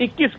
21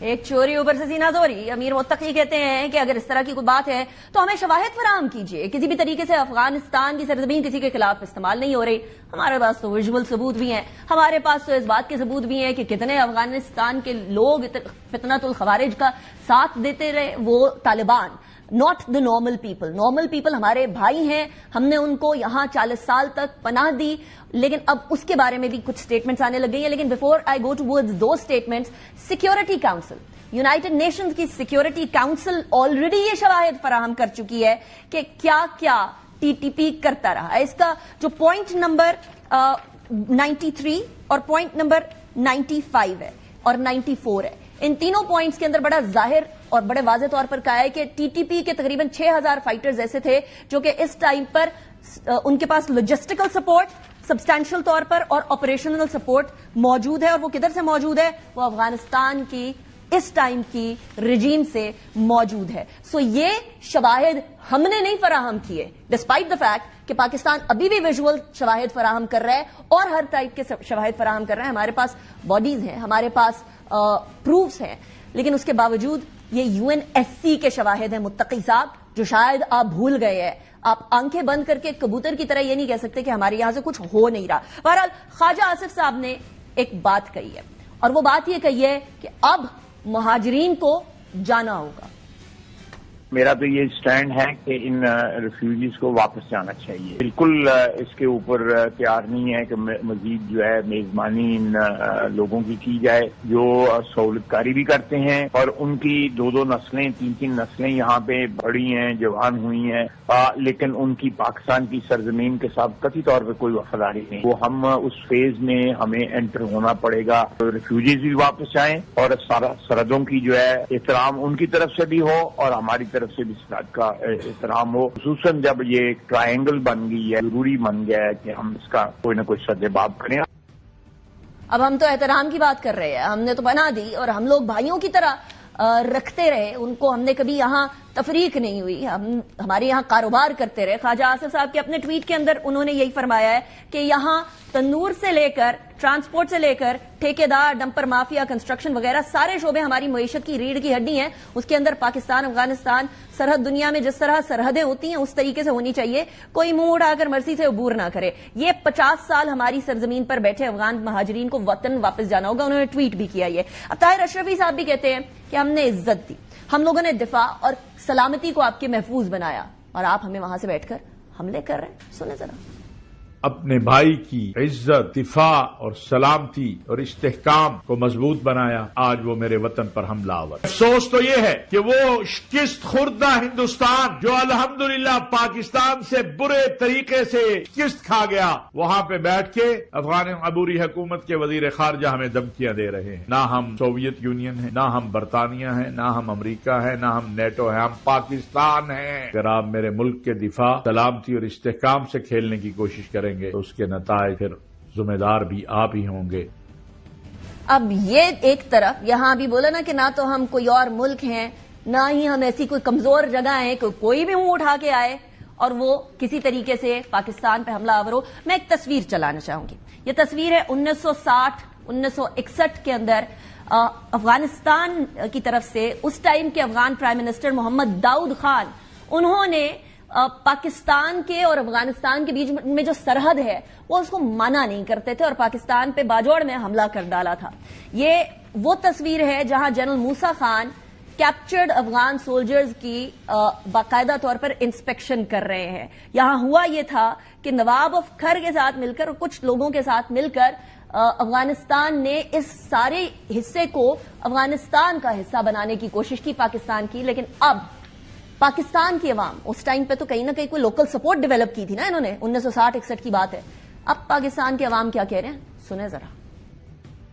ایک چوری اوپر سے سینہ زوری. امیر متقی کہتے ہیں کہ اگر اس طرح کی کوئی بات ہے تو ہمیں شواہد فراہم کیجیے. کسی بھی طریقے سے افغانستان کی سرزمین کسی کے خلاف استعمال نہیں ہو رہی. ہمارے پاس تو ویژول ثبوت بھی ہیں, ہمارے پاس تو اس بات کے ثبوت بھی ہیں کہ کتنے افغانستان کے لوگ فتنۃ الخوارج کا ساتھ دیتے رہے. وہ Taliban, not the normal people. Normal people ہمارے بھائی ہیں, ہم نے ان کو یہاں 40 سال تک پناہ دی, لیکن اب اس کے بارے میں بھی کچھ سٹیٹمنٹس آنے لگ گئی ہیں. لیکن before I go towards those statements, security council, United nations کی سیکیورٹی کاؤنسل آلریڈی یہ شواہد فراہم کر چکی ہے کہ کیا کیا ٹی ٹی پی کرتا رہا. اس کا جو پوائنٹ نمبر 93 اور پوائنٹ نمبر 95 ہے اور 94 ہے, ان تینوں پوائنٹس کے اندر بڑا ظاہر اور بڑے واضح طور پر کہا ہے کہ ٹی ٹی پی کے تقریباً 6000 فائٹرز ایسے تھے جو کہ اس ٹائم پر ان کے پاس لاجسٹیکل سپورٹ سبسٹینشل طور پر اور آپریشنل سپورٹ موجود ہے. اور وہ کدھر سے موجود ہے؟ وہ افغانستان کی اس ٹائم کی رجیم سے موجود ہے. سو یہ شواہد ہم نے نہیں فراہم کیے, ڈسپائٹ دا فیکٹ کہ پاکستان ابھی بھی ویژول شواہد فراہم کر رہا ہے اور ہر ٹائپ کے شواہد فراہم کر رہا ہے. ہمارے پاس باڈیز ہیں, ہمارے پاس پروفز ہیں, لیکن اس کے باوجود یہ یو این ایس سی کے شواہد ہیں متقی صاحب, جو شاید آپ بھول گئے ہیں. آپ آنکھیں بند کر کے کبوتر کی طرح یہ نہیں کہہ سکتے کہ ہمارے یہاں سے کچھ ہو نہیں رہا. بہرحال خواجہ آصف صاحب نے ایک بات کہی ہے, اور وہ بات یہ کہی ہے کہ اب مہاجرین کو جانا ہوگا. میرا تو یہ سٹینڈ ہے کہ ان ریفیوجیز کو واپس جانا چاہیے. بالکل اس کے اوپر تیار نہیں ہے کہ مزید جو ہے میزبانی ان لوگوں کی جائے جو سہولت کاری بھی کرتے ہیں, اور ان کی 2 نسلیں 3 نسلیں یہاں پہ بڑی ہیں, جوان ہوئی ہیں, لیکن ان کی پاکستان کی سرزمین کے ساتھ قطعی طور پہ کوئی وفاداری نہیں. وہ ہم اس فیز میں ہمیں انٹر ہونا پڑے گا. ریفیوجیز بھی واپس آئیں اور سرحدوں کی جو ہے احترام ان کی طرف سے بھی ہو اور ہماری طرف سے بھی سرحد کا احترام ہو. خصوصاً جب یہ ایک ٹرائنگل بن گئی ہے, ضروری بن گیا ہے کہ ہم اس کا کوئی نہ کوئی سدباب کریں. اب ہم تو احترام کی بات کر رہے ہیں, ہم نے تو بنا دی اور ہم لوگ بھائیوں کی طرح رکھتے رہے ان کو, ہم نے کبھی یہاں تفریق نہیں ہوئی, ہمارے یہاں کاروبار کرتے رہے. خواجہ آصف صاحب کے اپنے ٹویٹ کے اندر انہوں نے یہی فرمایا ہے کہ یہاں تندور سے لے کر ٹرانسپورٹ سے لے کر ٹھیکیدار, ڈمپر مافیا, کنسٹرکشن وغیرہ سارے شعبے ہماری معیشت کی ریڑھ کی ہڈی ہیں. اس کے اندر پاکستان افغانستان سرحد دنیا میں جس طرح سرحدیں ہوتی ہیں اس طریقے سے ہونی چاہیے. کوئی منہ اٹھا کر مرضی سے عبور نہ کرے. یہ 50 سال ہماری سرزمین پر بیٹھے افغان مہاجرین کو وطن واپس جانا ہوگا. انہوں نے ٹویٹ بھی کیا یہ. اب طاہر اشرفی صاحب بھی کہتے ہیں کہ ہم نے عزت دی, ہم لوگوں نے دفاع اور سلامتی کو آپ کے محفوظ بنایا, اور آپ ہمیں وہاں سے بیٹھ کر حملے کر رہے ہیں. سنیں ذرا. اپنے بھائی کی عزت, دفاع اور سلامتی اور استحکام کو مضبوط بنایا, آج وہ میرے وطن پر حملہ آور. افسوس تو یہ ہے کہ وہ شکست خوردہ ہندوستان جو الحمدللہ پاکستان سے برے طریقے سے شکست کھا گیا, وہاں پہ بیٹھ کے افغان عبوری حکومت کے وزیر خارجہ ہمیں دھمکیاں دے رہے ہیں. نہ ہم سوویت یونین ہیں, نہ ہم برطانیہ ہیں, نہ ہم امریکہ ہیں, نہ ہم نیٹو ہیں, ہم پاکستان ہیں. اگر آپ میرے ملک کے دفاع, سلامتی اور استحکام سے کھیلنے کی کوشش کریں تو اس کے نتائج پھر ذمہ دار بھی آپ ہی ہوں گے. اب یہ ایک طرف یہاں بھی بولا نا کہ نہ تو ہم کوئی اور ملک ہیں, نہ ہی ہم ایسی کوئی کمزور جگہ ہیں کہ کوئی بھی منہ اٹھا کے آئے اور وہ کسی طریقے سے پاکستان پہ حملہ آور ہو. میں ایک تصویر چلانا چاہوں گی. یہ تصویر ہے 1960-1961 کے اندر افغانستان کی طرف سے اس ٹائم کے افغان پرائم منسٹر محمد داؤد خان, انہوں نے پاکستان کے اور افغانستان کے بیچ میں جو سرحد ہے وہ اس کو منع نہیں کرتے تھے اور پاکستان پہ باجوڑ میں حملہ کر ڈالا تھا. یہ وہ تصویر ہے جہاں جنرل موسیٰ خان کیپچرڈ افغان سولجرز کی باقاعدہ طور پر انسپیکشن کر رہے ہیں. یہاں ہوا یہ تھا کہ نواب آف کھر کے ساتھ مل کر اور کچھ لوگوں کے ساتھ مل کر افغانستان نے اس سارے حصے کو افغانستان کا حصہ بنانے کی کوشش کی پاکستان کی. لیکن اب پاکستان کی عوام, اس ٹائم پہ تو کہیں نہ کہیں کوئی لوکل سپورٹ ڈیولپ کی تھی نا انہوں نے, 1960-61 کی بات ہے. اب پاکستان کی عوام کیا کہہ رہے ہیں, سنیں ذرا.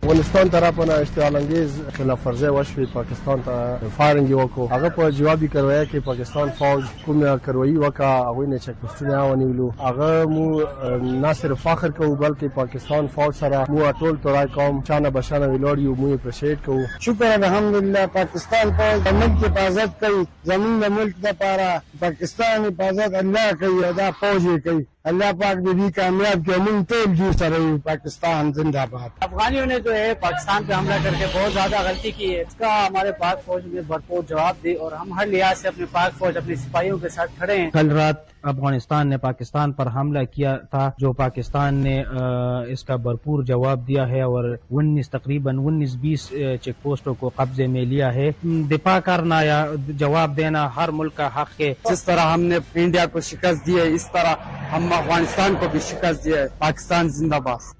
افغانستان طرفنا اشتعال انگیز خلاف ورزی وشوی پاکستان ته فایرنګ وکړو. هغه په جوابي کاروایی کې پاکستان فوج کومه کاروایی وکړه, هغوی نه چک پوسټونه ونیولو. هغه مو نه صرف فخر کوو بلکې پاکستان فوج سره مو ټول تورای قوم چانه بشانه ویلوړ یو, مو اپریشیټ کوو. شکر الحمدلله پاکستان فوج د ملک حفاظت کوي, زمونږ د ملک دپاره پاکستان حفاظت الله کوي, دا فوج یې کوي. اللہ پاک نے بھی کامیاب کیا من ٹول جی سر پاکستان زندہ باد. افغانیوں نے جو ہے پاکستان پہ حملہ کر کے بہت زیادہ غلطی کی ہے. اس کا ہمارے پاک فوج نے بھرپور جواب دی اور ہم ہر لحاظ سے اپنے پاک فوج اپنے سپاہیوں کے ساتھ کھڑے ہیں. کل رات افغانستان نے پاکستان پر حملہ کیا تھا جو پاکستان نے اس کا بھرپور جواب دیا ہے اور تقریباً 19-20 چیک پوسٹوں کو قبضے میں لیا ہے. دفاع کرنا یا جواب دینا ہر ملک کا حق ہے. جس طرح ہم نے انڈیا کو شکست دی ہے اس طرح ہم افغانستان کو بھی شکست دی ہے. پاکستان زندہ باد.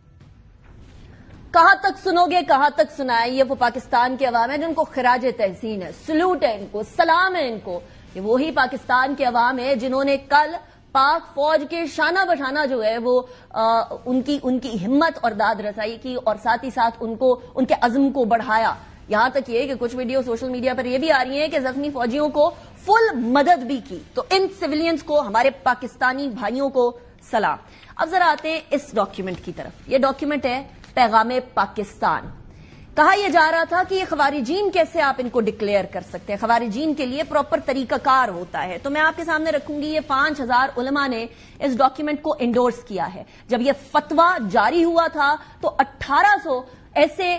کہاں تک سنو گے کہاں تک سنائیں؟ یہ وہ پاکستان کے عوام ہیں جن کو خراج تحسین ہے، سلوٹ ہے ان کو، سلام ہے ان کو. یہ وہی پاکستان کے عوام ہے جنہوں نے کل پاک فوج کے شانہ بشانہ جو ہے وہ ان کی ہمت اور داد رسائی کی اور ساتھ ہی ساتھ ان کے عزم کو بڑھایا. یہاں تک یہ کہ کچھ ویڈیو سوشل میڈیا پر یہ بھی آ رہی ہیں کہ زخمی فوجیوں کو فل مدد بھی کی. تو ان سویلینز کو، ہمارے پاکستانی بھائیوں کو سلام. اب ذرا آتے ہیں اس ڈاکیومنٹ کی طرف. یہ ڈاکیومنٹ ہے پیغام پاکستان. کہا یہ جا رہا تھا کہ یہ خوارجین کیسے آپ ان کو ڈکلیئر کر سکتے ہیں، خوارجین کے لیے پراپر طریقہ کار ہوتا ہے. تو میں آپ کے سامنے رکھوں گی یہ 5000 علماء نے اس ڈاکیومنٹ کو انڈورس کیا ہے. جب یہ فتویٰ جاری ہوا تھا تو 1800 ایسے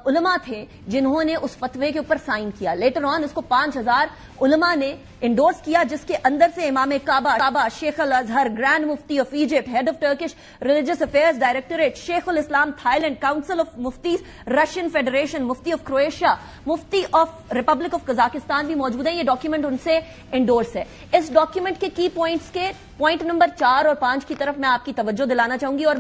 علماء تھے جنہوں نے اس فتوے کے اوپر سائن کیا. لیٹر آن اس کو 5000 علماء نے انڈورس کیا، جس کے اندر سے امام کعبہ، شیخ الازہر، grand mufti of Egypt, head of Turkish religious affairs directorate, شیخ الاسلام Thailand, council of muftis Russian federation, mufti of Croatia, mufti of republic of Kazakhstan بھی موجود ہیں. یہ ڈاکیومنٹ ان سے انڈورس ہے. اس ڈاکیومنٹ کے کی پوائنٹس کے پوائنٹ نمبر 4 اور 5 کی طرف میں آپ کی توجہ دلانا چاہوں گی اور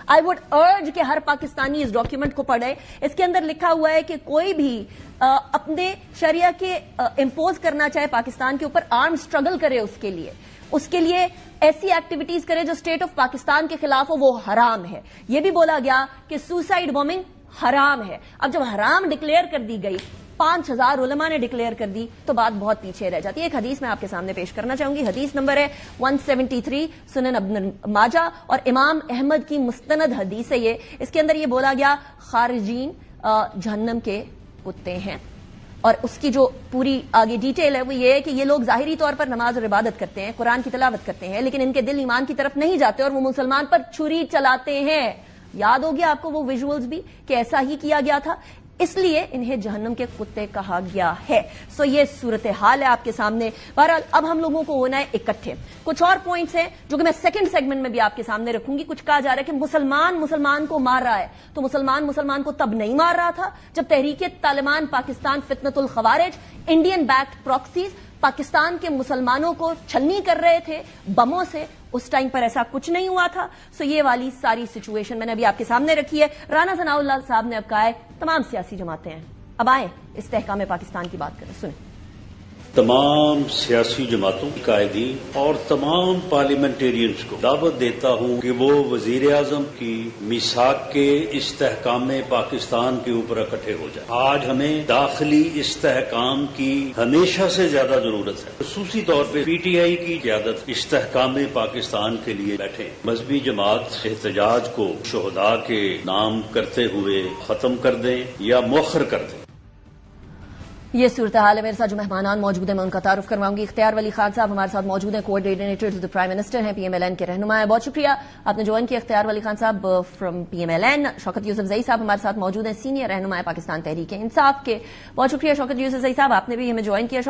آئی وڈ ارج کہ ہر پاکستانی اس ڈاکیومنٹ کو پڑھے. اس کے اندر لکھا ہوا ہے کہ کوئی بھی اپنے شریعہ کے امپوز کرنا چاہے پاکستان کے اوپر، آرم سٹرگل کرے اس کے لیے ایسی ایکٹیویٹیز کرے جو اسٹیٹ آف پاکستان کے خلاف ہو، وہ حرام ہے. یہ بھی بولا گیا کہ سوسائڈ بومنگ حرام ہے. اب جب حرام ڈکلیئر کر دی گئی، 5000 علماء نے ڈکلیئر کر دی، تو بات بہت پیچھے رہ جاتی ہے. ایک حدیث میں آپ کے سامنے پیش کرنا چاہوں گی. حدیث نمبر ہے 173 سنن ابن ماجہ اور امام احمد کی مستند حدیث ہے یہ. اس کے اندر یہ بولا گیا خارجین جہنم کے کتے ہیں. اور اس کی جو پوری آگے ڈیٹیل ہے وہ یہ ہے کہ یہ لوگ ظاہری طور پر نماز اور عبادت کرتے ہیں، قرآن کی تلاوت کرتے ہیں، لیکن ان کے دل ایمان کی طرف نہیں جاتے اور وہ مسلمان پر چھری چلاتے ہیں. یاد ہو گیا آپ کو وہ ویژولز بھی کہ ایسا ہی کیا گیا تھا، اس لیے انہیں جہنم کے کتے کہا گیا ہے. سو یہ صورتحال ہے آپ کے سامنے. بہرحال اب ہم لوگوں کو ہونا ہے اکٹھے. کچھ اور پوائنٹس ہیں جو کہ میں سیکنڈ سیگمنٹ میں بھی آپ کے سامنے رکھوں گی. کچھ کہا جا رہا ہے کہ مسلمان کو مار رہا ہے، تو مسلمان کو تب نہیں مار رہا تھا جب تحریک طالبان پاکستان فتنۃ الخوارج، انڈین بیکڈ پراکسیز پاکستان کے مسلمانوں کو چھلنی کر رہے تھے بموں سے. اس ٹائم پر ایسا کچھ نہیں ہوا تھا. سو یہ والی ساری سچویشن میں نے ابھی آپ کے سامنے رکھی ہے. رانا ثناء اللہ صاحب نے اب کہا ہے تمام سیاسی جماعتیں ہیں، اب آئیں استحکام پاکستان کی بات کریں. سنیں. تمام سیاسی جماعتوں قائدین اور تمام پارلیمنٹیرینز کو دعوت دیتا ہوں کہ وہ وزیر اعظم کی میثاق کے استحکام پاکستان کے اوپر اکٹھے ہو جائیں. آج ہمیں داخلی استحکام کی ہمیشہ سے زیادہ ضرورت ہے. خصوصی طور پہ پی ٹی آئی کی قیادت استحکام پاکستان کے لیے بیٹھے. مذہبی جماعت احتجاج کو شہداء کے نام کرتے ہوئے ختم کر دیں یا مؤخر کر دیں. یہ صورتحال ہے. میرے ساتھ جو مہمانان موجود ہیں میں ان کا تعارف کرواؤں گی. اختیار ولی خان صاحب ہمارے ساتھ موجود ہیں، coordinator to the prime minister ہیں، پی ایم ایل این کے رہنما ہیں. بہت شکریہ آپ نے جوائن کیا اختیار ولی خان صاحب from P M L N. Shaukat Yousafzai صاحب ہمارے ساتھ موجود ہیں، سینئر رہنما پاکستان تحریک انصاف کے. بہت شکریہ شوکت یوسف زئی صاحب آپ نے بھی ہمیں جوائن کیا.